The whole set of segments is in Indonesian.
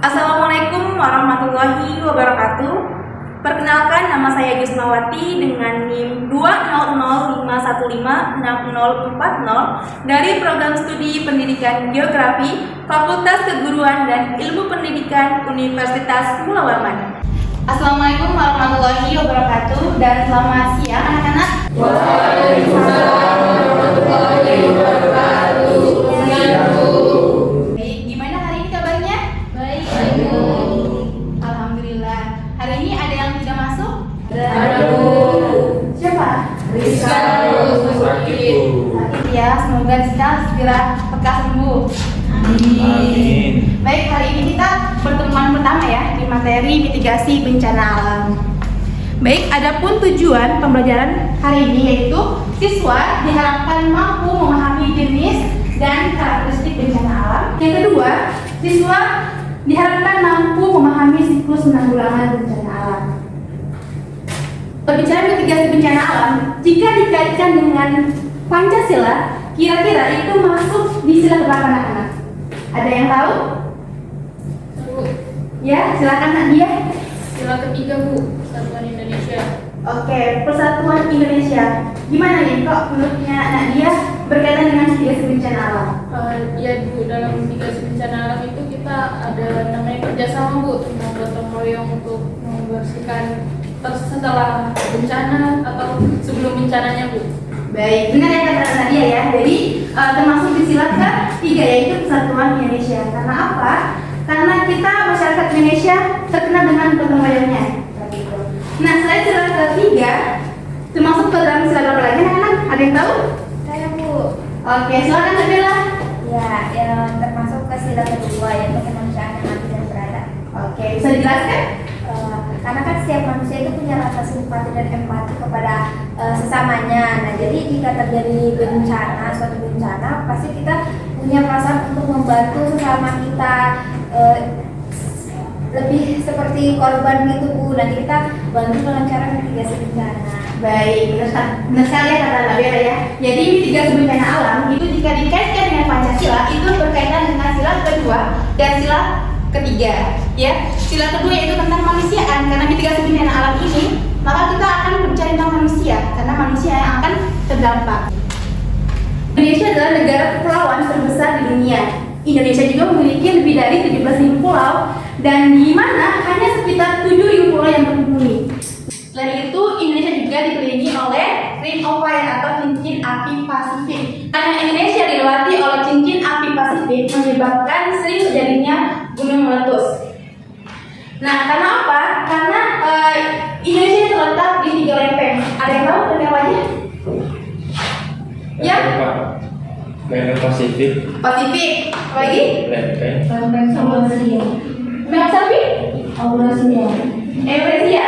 Assalamualaikum warahmatullahi wabarakatuh. Perkenalkan, nama saya Gismawati dengan NIM 20055156040 dari Program Studi Pendidikan Geografi Fakultas Keguruan dan Ilmu Pendidikan Universitas Mula Warman. Assalamualaikum warahmatullahi wabarakatuh dan selamat siang anak-anak. Waalaikumsalam warahmatullahi wabarakatuh. Baik, gimana hari ini kabarnya? Baik. Alhamdulillah. Hari ini ada yang tidak masuk? Ada. Siapa? Rizal. Sakit ya, semoga Rizal segera lekas sembuh. Amin. Baik, hari ini kita pertemuan pertama ya di materi mitigasi bencana alam. Baik, adapun tujuan pembelajaran hari ini yaitu siswa diharapkan mampu memahami jenis dan karakteristik bencana alam. Yang kedua, siswa diharapkan mampu memahami siklus penanggulangan bencana alam. Berbicara mitigasi bencana alam, jika dikaitkan dengan Pancasila, kira-kira itu masuk di sila berapa anak-anak? Ada yang tahu? Ya, silakan Nadia. Sila ketiga, Bu, Persatuan Indonesia. Oke, Persatuan Indonesia. Gimana nih kok menurutnya Nadia berkaitan dengan mitigasi bencana alam? Ya, Bu, dalam mitigasi bencana alam itu kita ada namanya kerjasama, Bu, tentang gotong royong untuk membersihkan setelah bencana atau sebelum bencananya, Bu. Baik, benar ya kata Nadia ya. Jadi termasuk di sila ketiga yaitu Persatuan Indonesia. Karena apa? Karena kita masyarakat Indonesia terkenal dengan gotong royongnya. Nah, selain sila ketiga, termasuk ke dalam sila berapa lagi anak-anak? Ada yang tahu? Saya, Bu. Oke, silakan Nabila. Ya, yang termasuk ke sila kedua yaitu kemanusiaan yang adil dan beradab. Oke, bisa dijelaskan? Karena kan setiap manusia itu punya rasa simpati dan empati kepada sesamanya. Nah, jadi jika terjadi bencana, suatu bencana, pasti kita punya perasaan untuk membantu sesama kita, lebih seperti korban gitu, Bu. Nanti kita bantu dengan cara mitigasi bencana. Baik, benar sekali ya kata Nabila ya. Jadi mitigasi bencana alam itu jika dikaitkan dengan Pancasila itu berkaitan dengan sila kedua dan sila ketiga ya. Sila kedua yaitu tentang kemanusiaan, karena mitigasi bencana alam ini maka kita akan berbicara tentang manusia karena manusia yang akan terdampak. Indonesia adalah negara kepulauan terbesar di dunia. Indonesia juga memiliki lebih dari 17.000 pulau dan di mana hanya sekitar 7.000 pulau yang berpenghuni. Selain itu, Indonesia juga dikelilingi oleh Ring of Fire atau cincin api Pasifik. Karena Indonesia dilewati oleh cincin api Pasifik menyebabkan sering terjadinya gunung meletus. Nah, karena apa? Karena Indonesia terletak di 3 lempeng. Ada yang tahu lempeng apa aja? Ya? Lempeng Pasifik. Pasifik. Apa lagi? Lempeng. Lempeng Samudra. Lempeng Pasifik? Eurasia. Eurasia.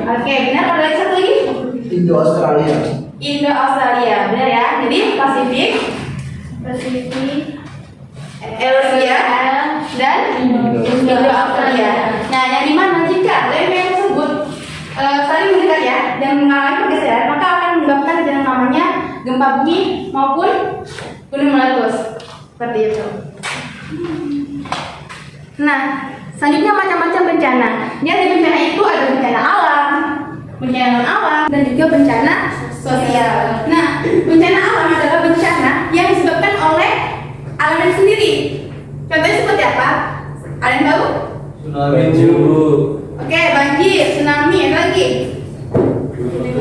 Oke, benar. Ada lagi satu lagi? Indo-Australia. Indo-Australia. Benar ya? Jadi Pasifik, Eurasia, dan Indo-Australia. Nah, yang dimana jika lempeng tersebut saling mendekat ya dan mengalami pergeseran, maka akan menyebabkan yang namanya gempa bumi maupun gunung meletus. Seperti itu. Nah, selanjutnya macam-macam bencana. Jadi bencana itu ada bencana alam, bencana non alam, dan juga bencana sosial. Nah, bencana alam adalah bencana yang disebabkan oleh alam itu sendiri. Contohnya seperti apa? Ada yang tahu? Tsunami. Oke, banjir, tsunami, apa lagi?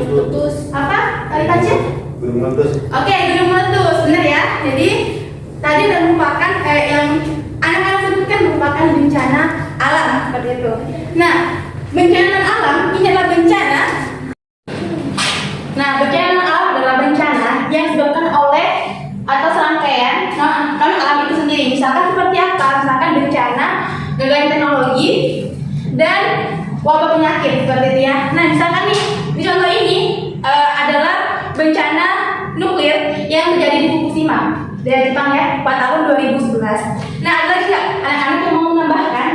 Putus. Apa? Tadi aja? Gunung meletus. Oke, gunung meletus, benar ya. Jadi tadi merupakan yang anak-anak sebutkan merupakan bencana alam seperti itu. Nah, bencana alam ini adalah bencana. Nah, bencana alam adalah bencana yang disebabkan oleh atau serangkaian non alam itu sendiri. Misalkan seperti apa? Misalkan bencana gagal teknologi dan wabah penyakit seperti itu ya. Nah, misalkan nih di contoh ini adalah bencana nuklir yang terjadi di Fukushima dari Jepang ya pada tahun 2011. Nah, ada lagi nggak anak-anak yang mau menambahkan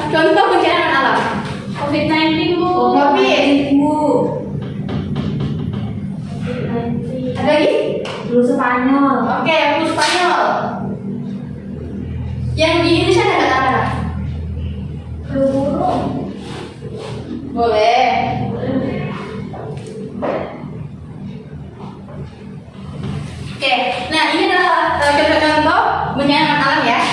contoh bencana non alam? COVID-19, Bu. Covid, Bu. Ada lagi? Flu Spanyol. Oke, flu Spanyol. Yang di Indonesia ada nggak anak-anak? Boleh. Oke, nah ini adalah contoh-contoh bencana alam ya.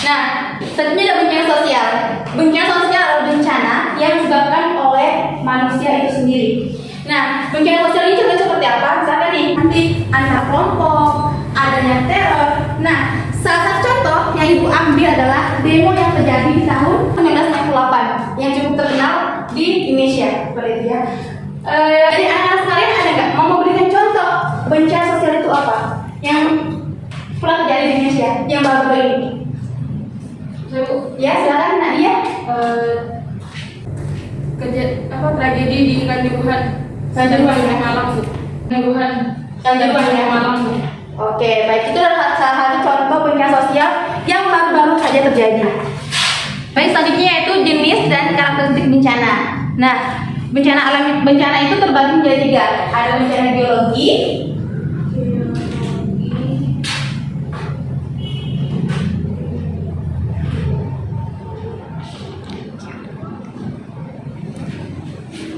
Nah, selanjutnya ada bencana sosial. Bencana sosial adalah bencana yang disebabkan oleh manusia itu sendiri. Nah, bencana sosial ini contohnya seperti apa? Misalkan nih, nanti antar kelompok, adanya teror. Nah, salah satu contoh yang ibu ambil adalah demo yang terjadi di tahun 1998 yang cukup terkenal di Indonesia, seperti itu ya. Jadi anak-anak sekalian ada nggak mau memberikan contoh bencana sosial itu apa yang pernah terjadi di Indonesia yang baru-baru ini? Ya silakan Nadia. Tragedi di Kanjuruhan yang malam Bu. Kanjuruhan yang malam Bu. Oke, baik, itu adalah salah satu contoh bencana sosial yang baru-baru saja terjadi. Baik, selanjutnya yaitu jenis dan karakteristik bencana. Nah, bencana itu terbagi menjadi 3. Ada bencana geologi,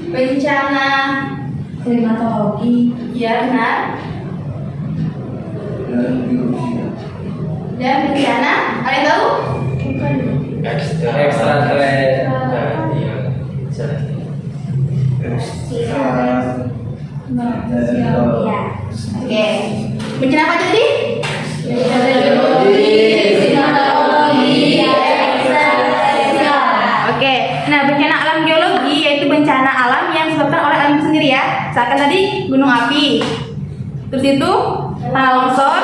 bencana klimatologi, ya benar, dan bencana, ada yang tahu? Ekstra Oke, bencana apa tadi? Oke, nah bencana alam geologi yaitu bencana alam yang disebabkan oleh alam itu sendiri ya. Misalkan tadi gunung api, terus itu tanah longsor,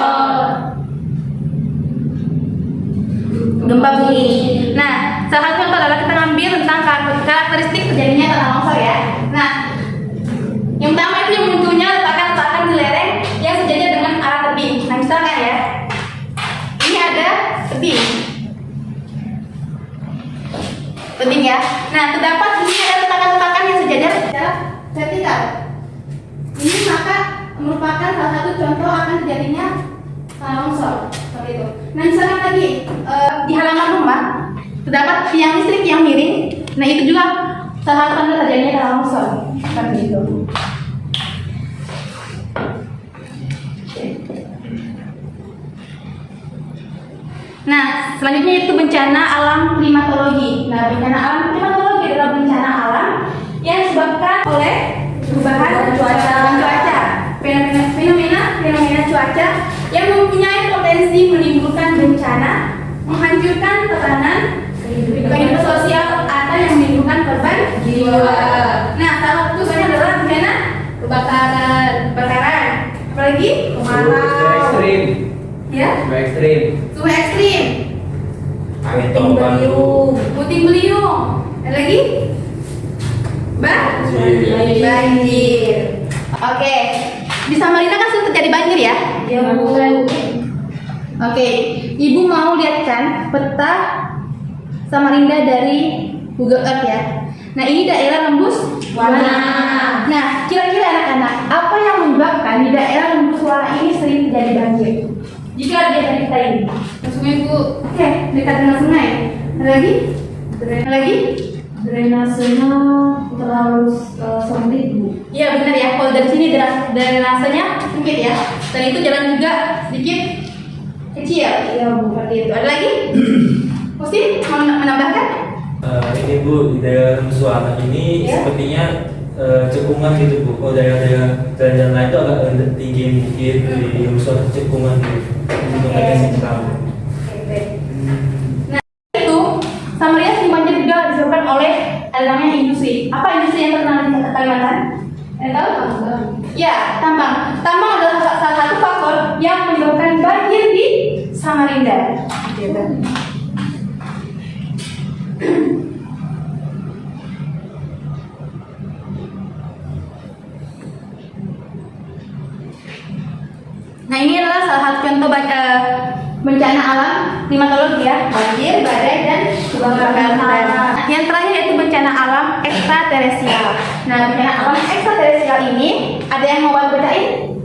gempa bumi. Nah, salah satu contoh adalah kita ngambil tentang karakteristik terjadinya tanah longsor ya. Nah, yang pertama itu yang munculnya letakkan di lereng yang sejajar dengan arah tebing. Nah, misalkan ya, ini ada tebing ya. Nah, terdapat di sini ada letakan-letakan yang sejajar secara vertikal. Ini maka merupakan salah satu contoh akan terjadinya tanah longsor seperti itu. Nah, misalkan lagi di halaman rumah terdapat tiang listrik yang miring. Nah, itu juga salah satu tanda terjadinya tanah longsor seperti itu. Nah, selanjutnya itu bencana alam klimatologi. Nah, bencana alam klimatologi adalah bencana alam yang disebabkan oleh perubahan cuaca. Fenomena cuaca yang mempunyai potensi menimbulkan bencana, menghancurkan tatanan kehidupan sosial atau yang menimbulkan korban jiwa. Nah, salah satu bencana adalah bencana kebakaran. Apalagi kemarau. Ya? Suhu ekstrim. Puting beliung. Ada lagi? Banjir. Oke. Di Samarinda kan sering terjadi banjir ya? Ya, Bu. Oke. Ibu mau lihat kan peta Samarinda dari Google Earth ya? Nah, ini daerah lembus warna. Nah, kira-kira anak-anak, apa yang menyebabkan di daerah lembus warna ini sering terjadi banjir? Jika dia dari kita ini, Sungai Bu. oke, dekat dengan sungai. Ada lagi? Drainasenya terlalu sempit, Bu. Iya benar ya. Kalau dari sini drainasenya sempit ya. Dan itu jalan juga sedikit kecil. Iya, Bu. Seperti itu. Ada lagi? Mesti mau menambahkan? Ini Bu, di daerah Suara ini Ya. sepertinya cekungan gitu Bu. Kalau daerah-daerah jalan lain itu agak tinggi mungkin di Suara cekungan gitu. Untuk mereka sih tahu. Nah, itu Samarinda sering banjir juga disebabkan oleh ada namanya industri. Apa industri yang terkenal di Kalimantan? Tahu? Ya, tambang. Tambang adalah salah satu faktor yang menyebabkan banjir di Samarinda. Gitu. Nah, ini adalah salah satu contoh bencana alam klimatologi ya, banjir, badai, dan kebakaran. Yang terakhir yaitu bencana alam ekstraterestrial. Nah, bencana alam ekstraterestrial ini ada yang mau bacain?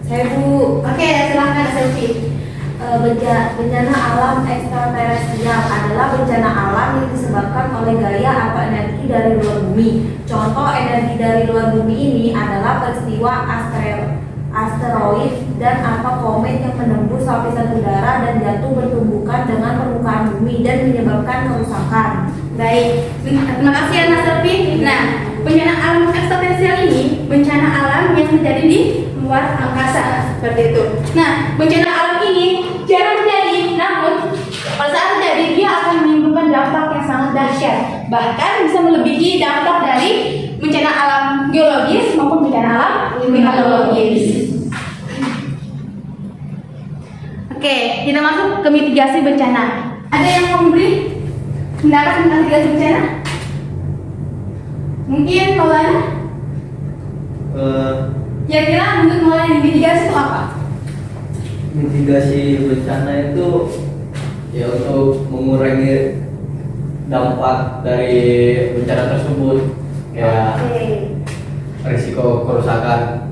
Saya, Bu. Oke, silahkan Selfie. bencana alam ekstraterestrial adalah bencana alam yang disebabkan oleh gaya atau energi dari luar bumi. Contoh energi dari luar bumi ini adalah peristiwa asteroid dan atau komet yang menembus lapisan udara dan jatuh bertumbukan dengan permukaan bumi dan menyebabkan kerusakan. Baik, terima kasih ya Nasrpi. Nah, bencana alam ekstraterestrial ini bencana alam yang terjadi di luar angkasa seperti itu. Nah, bencana alam ini jarang terjadi, namun pada saat terjadi dia akan menimbulkan dampak yang sangat dahsyat, bahkan bisa melebihi dampak dari bencana alam geologis maupun bencana alam klimatologis. Oke, kita masuk ke mitigasi bencana. Ada yang mau memberi pendapat tentang mitigasi bencana? Mungkin Maulana? Kira-kira menurut Maulana mitigasi itu apa? Mitigasi bencana itu ya untuk mengurangi dampak dari bencana tersebut, ya risiko kerusakan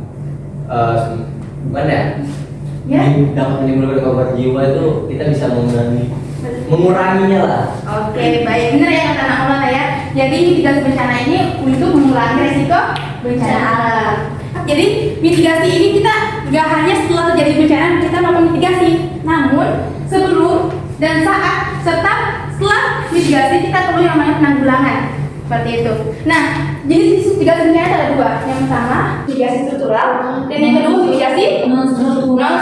gimana ya? Dampak menimbulkan korban jiwa itu kita bisa menguranginya lah. Oke, baik, benar ya kata anak Maulana ya. Jadi mitigasi bencana ini untuk mengurangi risiko bencana alam. Jadi mitigasi ini kita nggak hanya setelah terjadi bencana kita melakukan mitigasi, namun sebelum dan saat serta setelah mitigasi kita perlu yang namanya penanggulangan seperti itu. Nah, jenis mitigasi bencana ada dua. Yang pertama mitigasi struktural dan yang kedua mitigasi non struktural.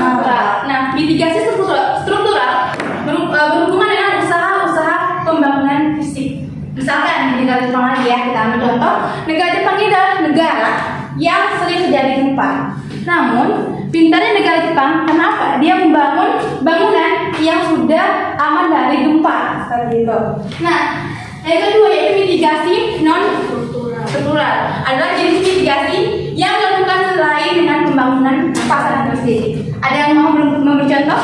Nah, mitigasi struktural berhubungan dengan usaha-usaha pembangunan fisik. Misalkan di negara Jepang lagi ya, kita ambil contoh. Negara Jepang ini adalah negara yang sering terjadi gempa. Namun, pintarnya negara Jepang, kenapa? Dia membangun bangunan yang sudah aman dari gempa seperti itu. Nah, yang kedua yaitu mitigasi non struktural adalah jenis mitigasi yang dilakukan selain dengan pembangunan pasangan tersendiri. Ada yang mau memberi contoh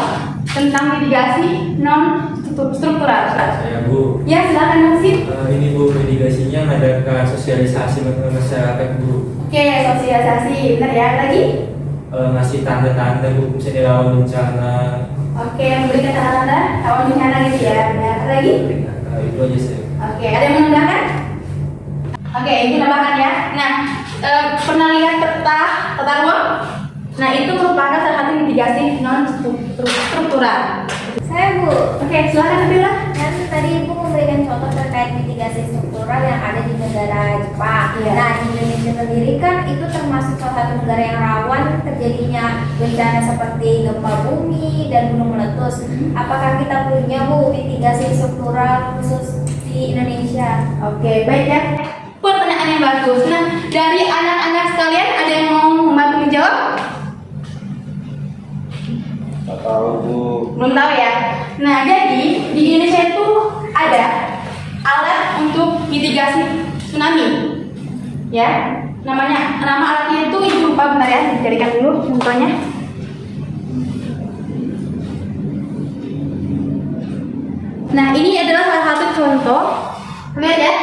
tentang mitigasi non struktural? Saya Bu. Ya, silakan Masih. Ini Bu, mitigasinya mengadakan sosialisasi masyarakat Bu. Oke, sosialisasi, benar ya. Lagi? Ngasih tanda-tanda Bu, misalnya rawan bencana. Oke, memberikan tanda-tanda rawan bencana gitu ya. Benar. Lagi? Itu aja saya. Oke, ada yang menambahkan? Oke, ini tambahkan ya. Nah, pernah lihat tata ruang? Nah, itu merupakan salah satu mitigasi non struktural. Saya Bu. Oke, silakan Nabila. Kan tadi Ibu memberikan contoh terkait mitigasi struktural yang ada di negara Jepang. Iya. Nah, di Indonesia sendiri kan itu termasuk salah satu negara yang rawan terjadinya bencana seperti gempa bumi dan gunung meletus. Apakah kita punya Bu mitigasi struktural khusus di Indonesia? Oke, baik ya. Pertanyaan yang bagus. Nah, dari anak-anak sekalian ada yang mau membantu menjawab? Nggak tahu Bu. Belum tahu ya. Nah, jadi di Indonesia itu ada alat untuk mitigasi tsunami. Ya, nama alatnya itu lupa, bentar ya, dicarikan dulu contohnya. Nah, ini adalah salah satu contoh. Lihat ya.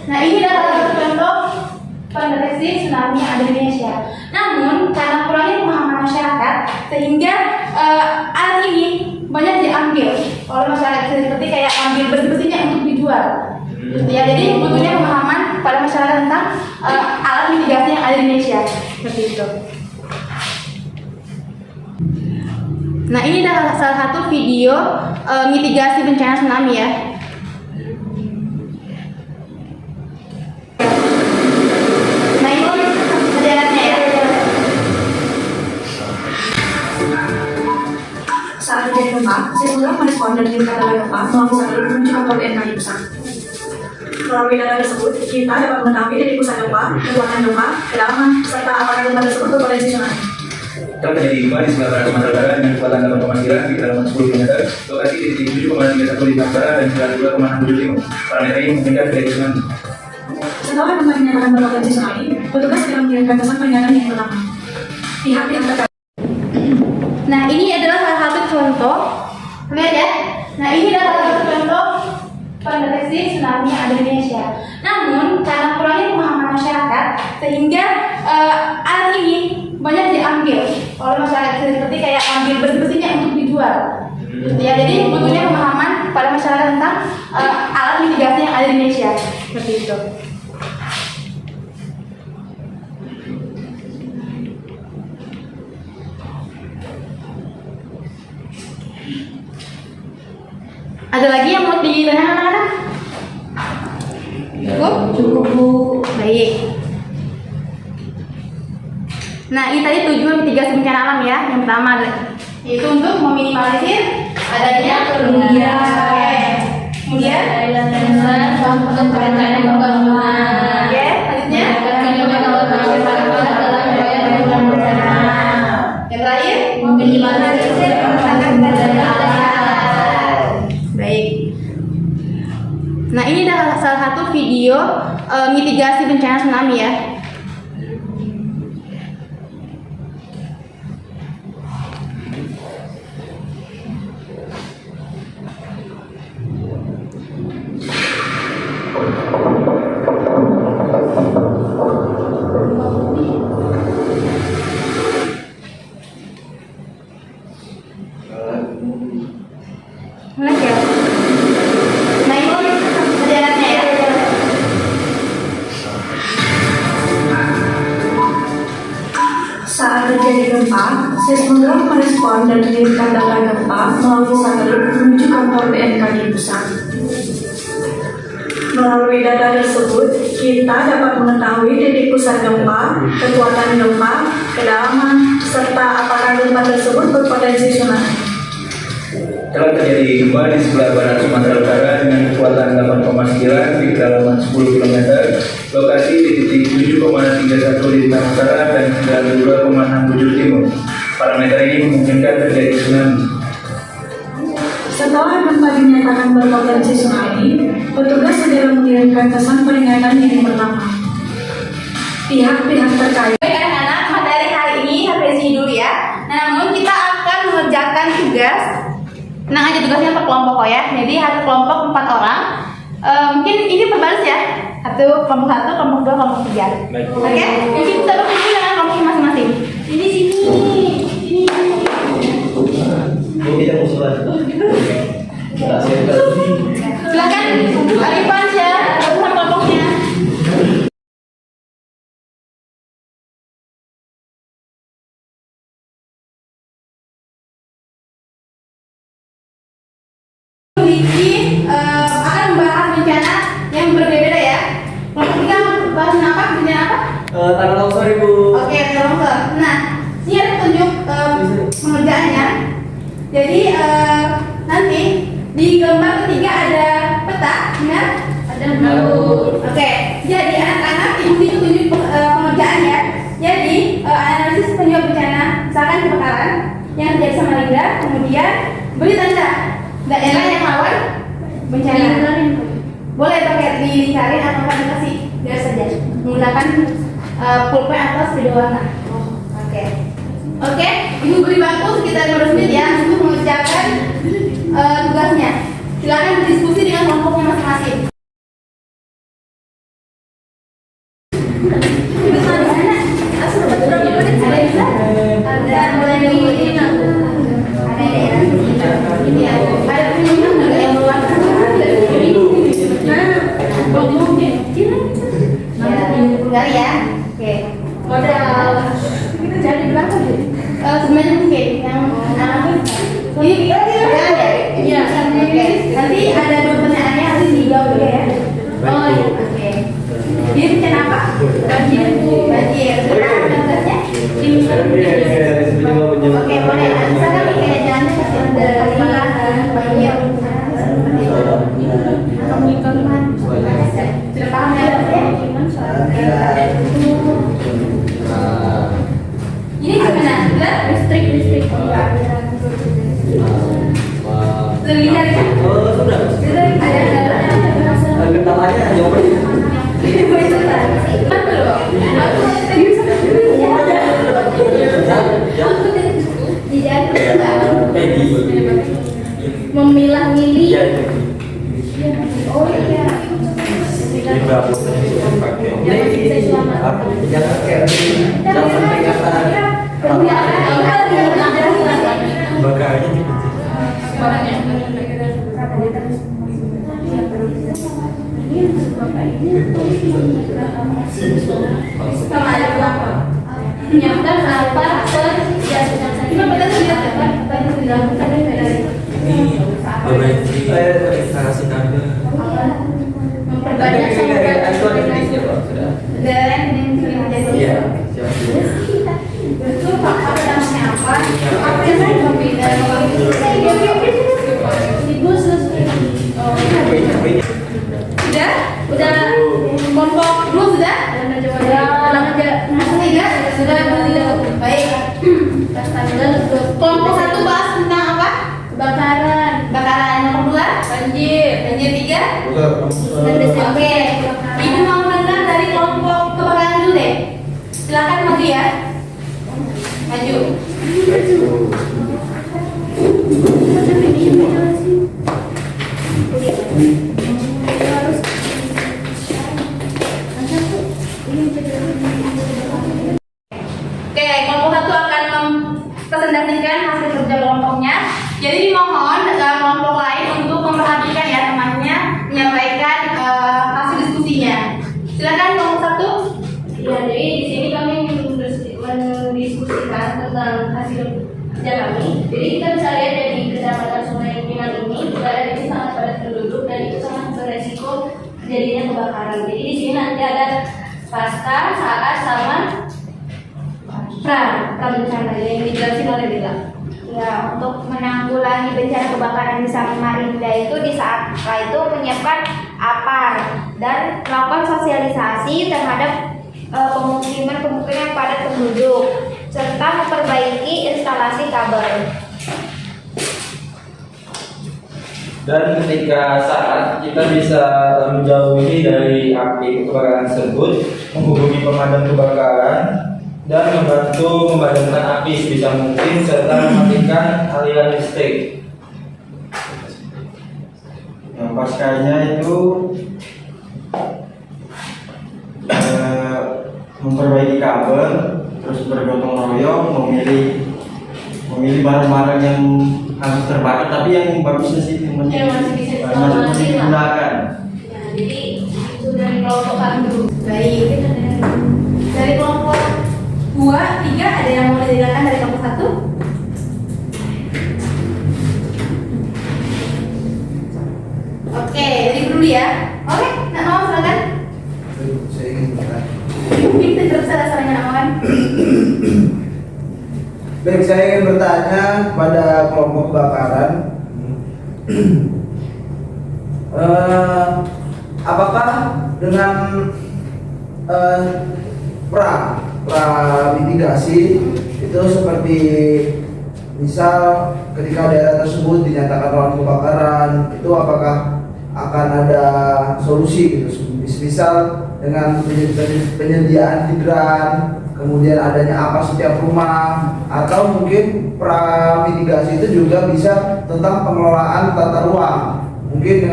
Nah, ini adalah salah satu contoh pendeteksi tsunami yang ada di Indonesia. Namun, karena kurangnya pemahaman masyarakat, sehingga alat ini banyak diambil oleh masyarakat, seperti kayak ambil bersih-bersihnya untuk dijual. Gitu ya. Jadi butuhnya pemahaman pada masyarakat tentang alat mitigasi yang ada di Indonesia. Seperti itu. Nah, ini adalah salah satu video mitigasi bencana tsunami ya. Nah, ini ada alatnya ya. Saat terjadi gempa, sejumlah koresponden di kata gempa melakukan menuju kantor BMKG pusat. Melalui data tersebut, kita dapat mengetahui dari pusat gempa, kekuatan gempa, kedalaman, serta apakah gempa tersebut berpotensi tsunami. Telah terjadi gempa di sebelah barat Sumatera Utara dengan kekuatan 8,9 di kedalaman 10 km. Lokasi di titik 7,31 di Sumatera dan 92,67 timur. Parameter ini memungkinkan terjadi tsunami. Setelah gempa dinyatakan berpotensi tsunami, petugas segera mengirimkan pesan peringatan yang pertama. Pihak yang terkait. Nah, ini adalah salah satu contoh. Lihat ya. Nah, ini adalah salah satu contoh pendeteksi tsunami yang ada di Indonesia. Namun, karena kurangnya pemahaman masyarakat, sehingga alat ini banyak diambil oleh masyarakat, seperti kayak ambil bersih-bersihnya untuk dijual. Ya, jadi butuhnya pemahaman pada masyarakat tentang alat mitigasi yang ada di Indonesia. Seperti itu. Ada lagi yang mau ditanyakan anak-anak? Cukup? Cukup Bu. Baik. Nah, ini tadi tujuan mitigasi bencana alam ya. Yang pertama yaitu untuk meminimalisir adanya kerugian. Oke. Kemudian perencanaan pembangunan. Oke, selanjutnya yang terakhir Meminimalisir kerusakan bencana alam. baik. Nah, ini adalah salah satu video mitigasi bencana tsunami ya. Mulai ya. Nah, ini perjalanannya ya. Saat terjadi gempa, seismolog merespon dan mengirimkan data gempa melalui satelit menuju kantor BMKG pusat. Melalui data tersebut, kita dapat mengetahui titik pusat gempa, kekuatan gempa, kedalaman, serta apakah gempa tersebut berpotensi tsunami. Telah terjadi gempa di sebelah barat Sumatera Utara dengan kekuatan 8,9 di kedalaman 10 km. Lokasi di titik 7,31 di Tengah Utara dan 92,67 timur. Parameter ini memungkinkan terjadi tsunami. Setelah gempa dinyatakan berpotensi tsunami, petugas segera mengirimkan pesan peringatan yang pertama. Pihak-pihak terkait. Baik anak-anak, materi hari ini sampai sini dulu ya. Nah, namun kita akan mengerjakan tugas. Tenang aja, tugasnya per kelompok kok ya. Jadi satu kelompok 4 orang. Mungkin ini berbaris ya. Satu kelompok 1, kelompok 2, kelompok 3. Baik. Oke? Mungkin kita berkumpul dengan kelompok masing-masing. Ini sini. Sini. Bu, kita usulan. Silakan Arifan ya, sama kelompoknya. Memiliki akan membahas bencana yang berbeda ya. Kelompok 3 bahas apa? Bencana apa? Tanah longsor Ibu. Oke, longsor. Nah, ini ada petunjuk pengerjaannya. Jadi nanti di gambar ketiga ada peta, benar? Ada bulu. Oke, jadi anak-anak ikuti petunjuk pengerjaannya. Jadi analisis penyebab bencana, misalkan kebakaran yang terjadi sama Samarinda, kemudian beri tanda daerah yang rawan bencana. Boleh pakai dicari atau dikasih garis saja menggunakan pulpen atau spidol warna. Oke. Oke, Ibu beri waktu sekitar 15 menit ya untuk mengerjakan tugasnya. Silakan berdiskusi dengan kelompoknya masing-masing. Ada mulai dari ini ada daerah ini ada penyumbang nggak yang luar Bulgaria ya. Oke. Modal jadi berapa sih? Sebenarnya mungkin yang ini jalan ya? Iya. Oke. Nanti ada 2 pertanyaannya harus dijawab ya. Oh iya. Oke. Ini bencana apa? Banjir. Banjir. Sudah tugasnya? Oke, boleh. Misalkan nih kayak jalannya kasih dari banjir. Sudah paham ya? Ini gimana? Listrik. Lebih dari kan? Sudah. Ada Getarnya jawabannya. Memilah-milih. Iya, itu. Oh iya. Ini berapa yang pakai? Jangan kayak zaman peringatan. Bakarnya gitu. barang yang Sama ada berapa? menyiapkan apa Cuma beda tuh lihat ya, apa yang dilakukan dan beda. Ini memperbaiki instalasi kabel. Memperbanyak sama daerah yang menjadi. Iya, siap. Itu apa namanya apa? Apa yang saya berbeda? Sudah? Udah kelompok 2 sudah? Sudah baik. Kelompok 1 bahas tentang apa? kebakaran Kebakaran. Kelompok 2? banjir. Banjir 3? dan Oke. Ibu mau dengar dari kelompok kebakaran dulu deh. Silakan maju ya. Maju. Oke, kelompok 1 akan mempresentasikan hasil kerja kelompoknya. Jadi dimohon kelompok lain untuk memperhatikan ya temannya menyampaikan hasil diskusinya. Silakan kelompok 1. Ya, jadi di sini kami mendiskusikan tentang hasil kerja kami. Jadi kita bisa lihat dari Kecamatan Sungai Pinang ini, daerah ini sangat padat penduduk dan itu sangat beresiko terjadinya kebakaran. Jadi di sini nanti ada pasca, saat, sama Bencana yang dijelasin oleh Bella. ya, untuk menanggulangi bencana kebakaran di Samarinda itu di saat setelah itu menyiapkan APAR dan melakukan sosialisasi terhadap pemukiman padat penduduk serta memperbaiki instalasi kabel. Dan ketika saat kita bisa menjauhi dari api kebakaran tersebut, menghubungi pemadam kebakaran dan membantu memadamkan api sebisa mungkin serta mematikan aliran listrik. Yang paskanya itu memperbaiki kabel, terus bergotong royong, memilih barang-barang yang harus terbakar tapi yang bagusnya sih Yang masih bisa digunakan. Ya, jadi itu dari kelompok 1. Baik. Dari kelompok 2, 3 ada yang mau dijelaskan dari kelompok 1? Oke, jadi dulu ya. Oke, nak mau silakan. Saya ingin bertanya. Mungkin tidak bisa dasarnya nak mau kan? Baik, saya ingin bertanya pada kelompok kebakaran. Apakah dengan pra mitigasi itu seperti misal ketika daerah tersebut dinyatakan rawan kebakaran, itu apakah akan ada solusi gitu, misal dengan penyediaan hidran, kemudian adanya apa setiap rumah, atau mungkin pra mitigasi itu juga bisa tentang pengelolaan tata ruang, mungkin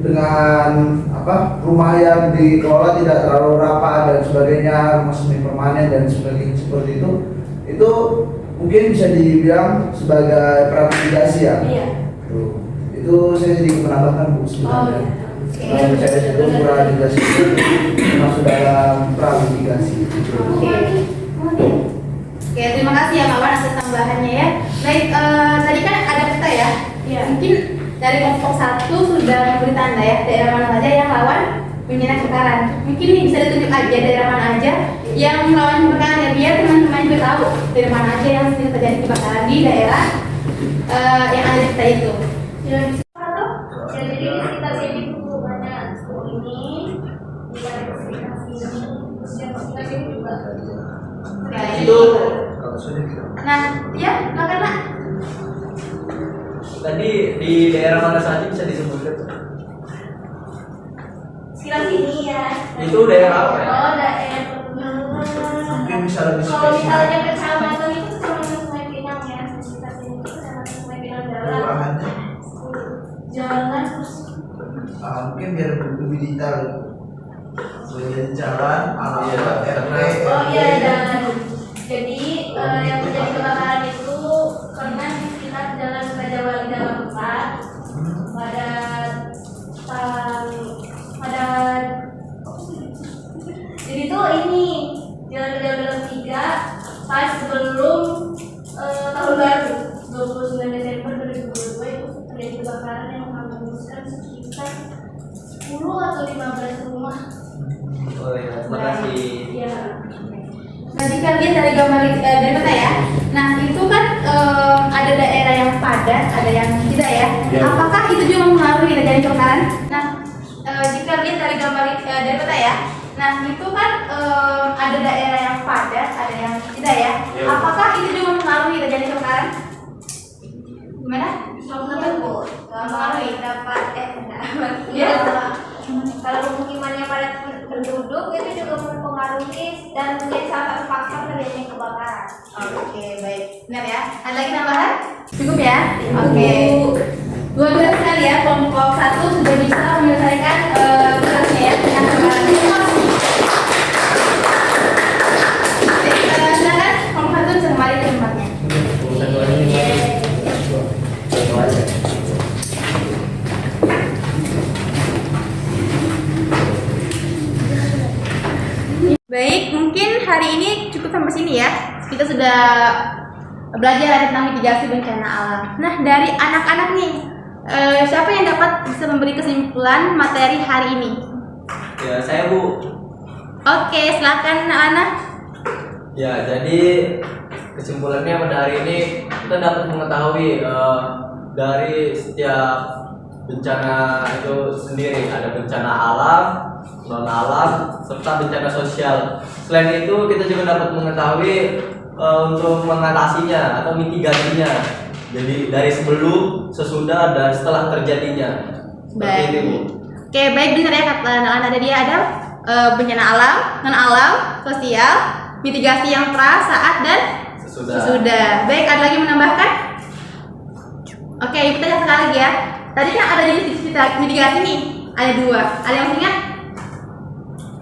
dengan apa, rumah yang dikelola tidak terlalu rapat dan sebagainya, rumah semi permanen dan sebagainya seperti itu mungkin bisa dibilang sebagai pra mitigasi ya. Iya. Tuh. Itu saya sedikit menambahkan Bu sebenarnya. Kalau saya itu pra mitigasi itu masuk dalam pra mitigasi. Oke, terima kasih ya Pak Wan atas tambahannya ya. Baik, tadi kan ada peta ya. Iya. Mungkin dari kelompok 1 sudah memberi tanda ya daerah mana saja yang rawan bencana kebakaran. Mungkin nih bisa ditunjuk aja daerah mana aja yang rawan kebakaran ya, biar teman-teman juga tahu daerah mana aja yang sering terjadi kebakaran di daerah yang ada di peta itu. Ya, jadi di sekitar sini tuh banyak seperti ini, di sekitar sini, terus yang sekitar sini juga. Itu. Nah, ya, makanya Tadi di daerah mana saja bisa disebutkan? Sekitar sini ya. Itu daerah apa ya? Oh, daerah. Mungkin bisa lebih Kalau spesifik. misalnya kecamatan itu kecamatan Sungai Pinang ya, di sekitar sini itu kecamatan Sungai Pinang Perubahannya. jalan terus Mungkin biar lebih detail. Bagian jalan, alamat, RT. oh iya jalan. Jadi yang terjadi kebakaran itu karena di 10 atau 15 rumah. Oh ya, terima kasih. Ya. Nah, jika lihat dari gambar dari peta ya, nah itu kan ada daerah yang padat, ada yang tidak ya. Apakah itu juga mempengaruhi terjadi kebakaran? Nah, jika lihat dari gambar dari peta ya, nah itu kan ada daerah yang padat, ada yang tidak ya. Apakah itu juga mempengaruhi terjadi kebakaran? Gimana? Mempengaruhi dapat Ya. Kalau pemukimannya padat penduduk itu juga mempengaruhi dan menjadi salah satu faktor terjadinya kebakaran. Oke, baik. Benar ya. Ada lagi tambahan? Cukup ya? Oke. Luar biasa sekali ya, kelompok 1 sudah bisa menyelesaikan tugasnya ya dengan kebakaran. Silakan kelompok 1 bisa kembali ke tempatnya. Baik, mungkin hari ini cukup sampai sini ya. Kita sudah belajar tentang mitigasi bencana alam. Nah, dari anak-anak nih, siapa yang dapat bisa memberi kesimpulan materi hari ini? Ya, saya Bu. Oke, silakan anak-anak. Ya, jadi kesimpulannya pada hari ini kita dapat mengetahui dari setiap bencana itu sendiri ada bencana alam, non alam, serta bencana sosial. Selain itu kita juga dapat mengetahui untuk mengatasinya atau mitigasinya. Jadi dari sebelum, sesudah, dan setelah terjadinya. Seperti itu, Bu. Oke, baik, benar ya kata anak-anak tadi ada bencana alam, non alam, sosial, mitigasi yang pra, saat, dan sesudah. Baik, ada lagi menambahkan? Oke, kita lihat sekali lagi ya. Tadi kan ada jenis mitigasi nih, ada 2. Ada yang masih ingat?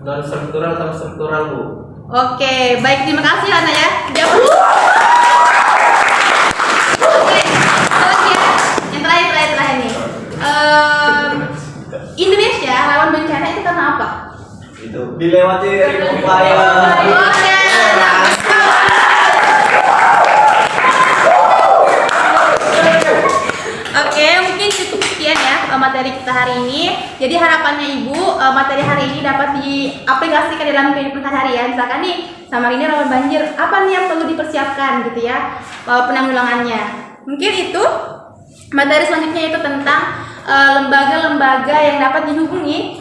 Non struktural sama struktural, Bu. Oke, baik, terima kasih Ana ya. Jawab. Oke, ya. Yang terakhir nih. Indonesia lawan bencana itu karena apa? Itu dilewati upaya. Oke. Oke, mungkin cukup sekian ya materi kita hari ini. Jadi harapannya Ibu materi hari ini dapat diaplikasikan dalam kehidupan sehari-hari. Misalkan nih Samarinda rawan banjir, apa nih yang perlu dipersiapkan gitu ya penanggulangannya. Mungkin itu materi selanjutnya itu tentang lembaga-lembaga yang dapat dihubungi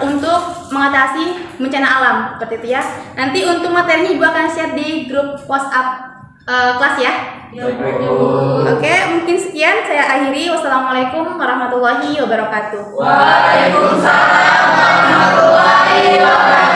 untuk mengatasi bencana alam seperti itu ya. Nanti untuk materinya Ibu akan share di grup WhatsApp kelas ya. Oke, mungkin sekian saya akhiri. Wassalamualaikum warahmatullahi wabarakatuh. Waalaikumsalam warahmatullahi wabarakatuh.